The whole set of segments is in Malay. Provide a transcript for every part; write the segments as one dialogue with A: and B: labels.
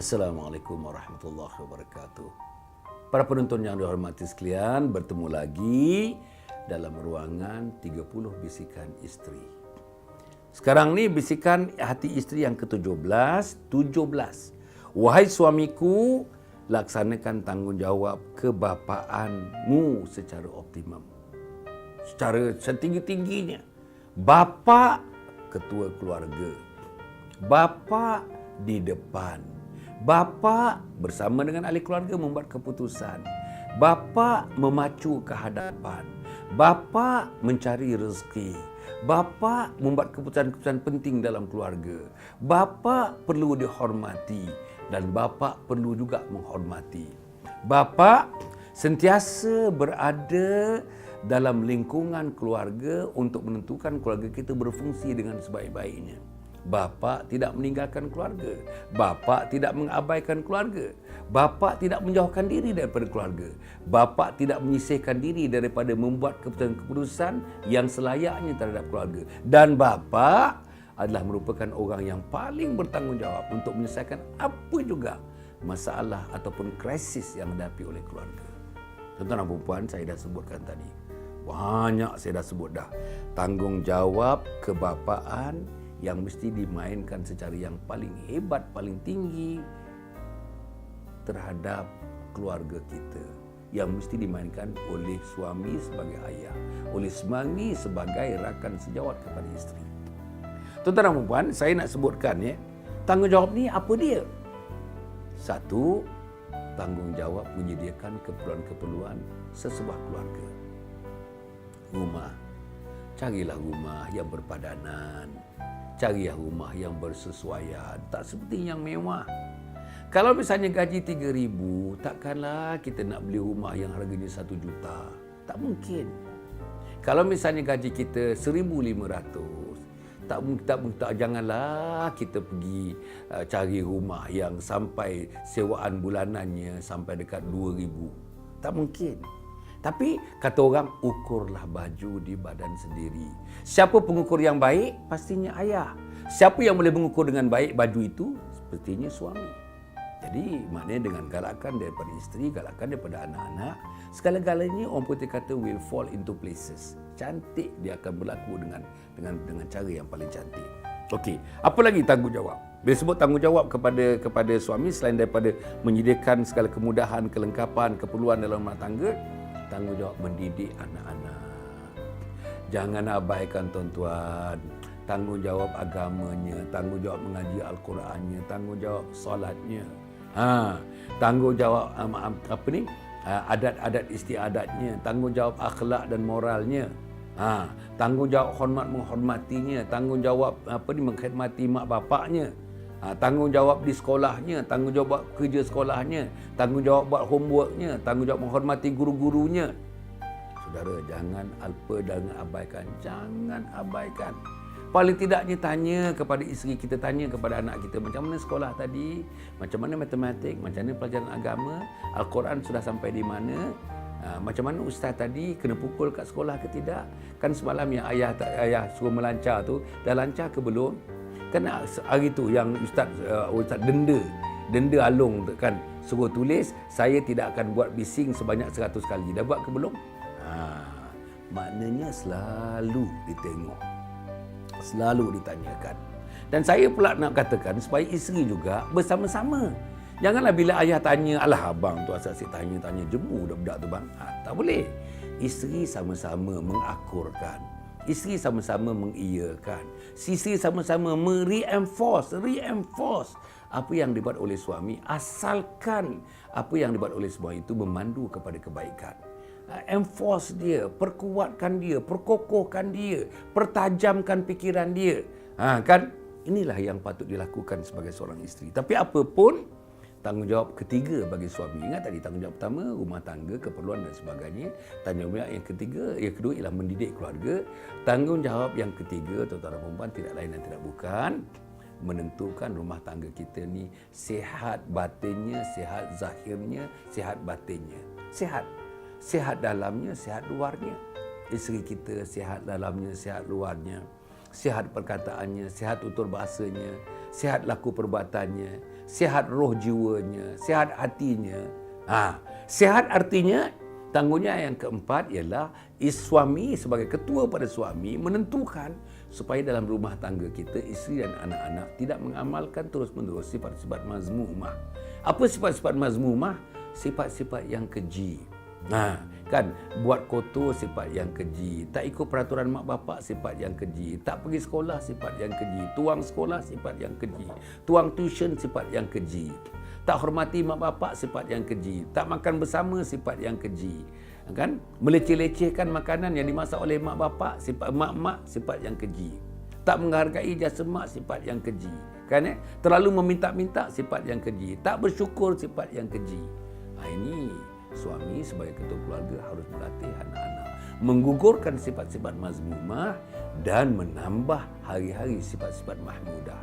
A: Assalamualaikum warahmatullahi wabarakatuh. Para penonton yang dihormati sekalian, bertemu lagi dalam ruangan 30 bisikan isteri. Sekarang ni bisikan hati isteri yang ke-17. Wahai suamiku, laksanakan tanggungjawab kebapaanmu secara optimum. Secara setinggi-tingginya. Bapa ketua keluarga. Bapa di depan. Bapa bersama dengan ahli keluarga membuat keputusan. Bapa memacu ke hadapan. Bapa mencari rezeki. Bapa membuat keputusan-keputusan penting dalam keluarga. Bapa perlu dihormati dan bapa perlu juga menghormati. Bapa sentiasa berada dalam lingkungan keluarga untuk menentukan keluarga kita berfungsi dengan sebaik-baiknya. Bapa tidak meninggalkan keluarga. Bapa tidak mengabaikan keluarga. Bapa tidak menjauhkan diri daripada keluarga. Bapa tidak menyisihkan diri daripada membuat keputusan-keputusan yang selayaknya terhadap keluarga. Dan bapa adalah merupakan orang yang paling bertanggungjawab untuk menyelesaikan apa juga masalah ataupun krisis yang dihadapi oleh keluarga. Tuan-tuan dan puan, saya dah sebutkan tadi. Banyak saya dah sebut dah. Tanggungjawab kebapaan yang mesti dimainkan secara yang paling hebat, paling tinggi terhadap keluarga kita. Yang mesti dimainkan oleh suami sebagai ayah, oleh suami sebagai rakan sejawat kepada isteri. Tuan-tuan dan puan, saya nak sebutkan tanggungjawab ni apa dia? Satu, tanggungjawab menyediakan keperluan-keperluan sesebuah keluarga. Rumah. Carilah rumah yang berpadanan. Carilah rumah yang bersesuaian, tak seperti yang mewah. Kalau misalnya gaji 3,000, takkanlah kita nak beli rumah yang harganya 1 juta. Tak mungkin. Kalau misalnya gaji kita 1,500, janganlah kita pergi cari rumah yang sampai sewaan bulanannya sampai dekat 2,000. Tak mungkin. Tapi kata orang, ukurlah baju di badan sendiri. Siapa pengukur yang baik? Pastinya ayah. Siapa yang boleh mengukur dengan baik baju itu? Sepertinya suami. Jadi maknanya dengan galakan daripada isteri, galakan daripada anak-anak, segala-galanya orang putih kata will fall into places. Cantik dia akan berlaku dengan cara yang paling cantik. Okey, apa lagi tanggungjawab? Bila sebut tanggungjawab kepada suami, selain daripada menyediakan segala kemudahan, kelengkapan, keperluan dalam rumah tangga, tanggungjawab mendidik anak-anak. Jangan abaikan tuan-tuan. Tanggungjawab agamanya, tanggungjawab mengaji Al-Qurannya, tanggungjawab solatnya. Tanggungjawab adat-adat istiadatnya, tanggungjawab akhlak dan moralnya. Tanggungjawab hormat menghormatinya, tanggungjawab mengkhidmati mak bapaknya. Tanggungjawab di sekolahnya, tanggungjawab buat kerja sekolahnya, tanggungjawab buat homeworknya, tanggungjawab menghormati guru-gurunya. Saudara, jangan alpa dan abaikan. Jangan abaikan. Paling tidaknya tanya kepada isteri kita, tanya kepada anak kita, macam mana sekolah tadi, macam mana matematik, macam mana pelajaran agama, Al-Quran sudah sampai di mana, macam mana ustaz tadi, kena pukul kat sekolah ke tidak, kan semalam yang ayah suruh melancar tu, dah lancar ke belum? Kan hari tu yang ustaz denda Along kan suruh tulis, saya tidak akan buat bising sebanyak 100 kali. Dah buat ke belum? Maknanya selalu ditengok, selalu ditanyakan. Dan saya pula nak katakan supaya isteri juga bersama-sama. Janganlah bila ayah tanya, alah abang tu asal si tanya jemu budak tu bang. Tak boleh. Isteri sama-sama mengakurkan. Isteri sama-sama mengiyakan. Isteri sama-sama reinforce apa yang dibuat oleh suami, asalkan apa yang dibuat oleh suami itu memandu kepada kebaikan. Enforce dia, perkuatkan dia, perkokohkan dia, pertajamkan fikiran dia. Kan inilah yang patut dilakukan sebagai seorang isteri. Tapi apapun, Tanggungjawab ketiga bagi suami. Ingat tadi tanggungjawab pertama rumah tangga, keperluan dan sebagainya. Tanggungjawab yang kedua ialah mendidik keluarga. Tanggungjawab yang ketiga tuan-tuan dan puan tidak lain dan tidak bukan menentukan rumah tangga kita ni sihat batinnya, sihat zahirnya, sihat batinnya. Sihat. Sihat dalamnya, sihat luarnya. Isteri kita sihat dalamnya, sihat luarnya. Sihat perkataannya, sihat tutur bahasanya, sihat laku perbuatannya, sihat roh jiwanya, sihat hatinya. Sihat artinya tanggungjawab yang keempat ialah suami sebagai ketua pada suami menentukan supaya dalam rumah tangga kita isteri dan anak-anak tidak mengamalkan terus-menerus sifat-sifat mazmumah. Apa sifat-sifat mazmumah? Sifat-sifat yang keji. Kan, buat kotor sifat yang keji, tak ikut peraturan mak bapak sifat yang keji, tak pergi sekolah sifat yang keji, tuang sekolah sifat yang keji, tuang tuition sifat yang keji, tak hormati mak bapak sifat yang keji, tak makan bersama sifat yang keji, kan, meleceh-lecehkan makanan yang dimasak oleh mak bapak, sifat mak-mak sifat yang keji, tak menghargai jasa mak sifat yang keji, kan, terlalu meminta-minta sifat yang keji, tak bersyukur sifat yang keji. Ini suami sebagai ketua keluarga harus berlatih anak-anak menggugurkan sifat-sifat mazmumah dan menambah hari-hari sifat-sifat mahmudah.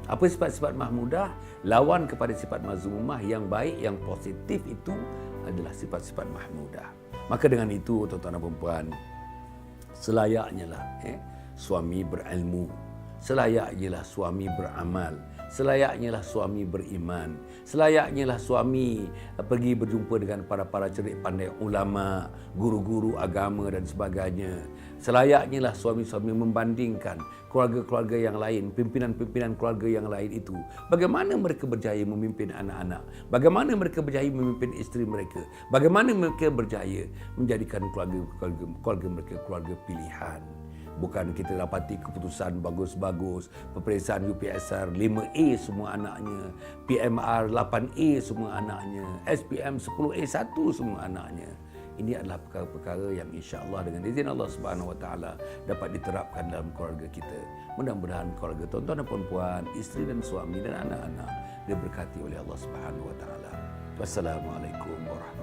A: Apa sifat-sifat mahmudah? Lawan kepada sifat mazmumah yang baik, yang positif itu adalah sifat-sifat mahmudah. Maka dengan itu tuan-tuan dan puan, selayaknya lah suami berilmu, selayaknya lah suami beramal, selayaknya lah suami beriman, selayaknya lah suami pergi berjumpa dengan para cerdik pandai ulama, guru-guru agama dan sebagainya. Selayaknya lah suami-suami membandingkan keluarga-keluarga yang lain, pimpinan-pimpinan keluarga yang lain itu. Bagaimana mereka berjaya memimpin anak-anak, bagaimana mereka berjaya memimpin isteri mereka, bagaimana mereka berjaya menjadikan keluarga mereka keluarga pilihan. Bukan kita dapati keputusan bagus-bagus, peperiksaan UPSR 5A semua anaknya, PMR 8A semua anaknya, SPM 10A1 semua anaknya. Ini adalah perkara-perkara yang insya-Allah dengan izin Allah Subhanahu Wa Taala dapat diterapkan dalam keluarga kita. Mudah-mudahan keluarga tuan-tuan dan puan-puan, isteri dan suami dan anak-anak diberkati oleh Allah Subhanahu Wa Taala. Wassalamualaikum warahmatullahi wabarakatuh.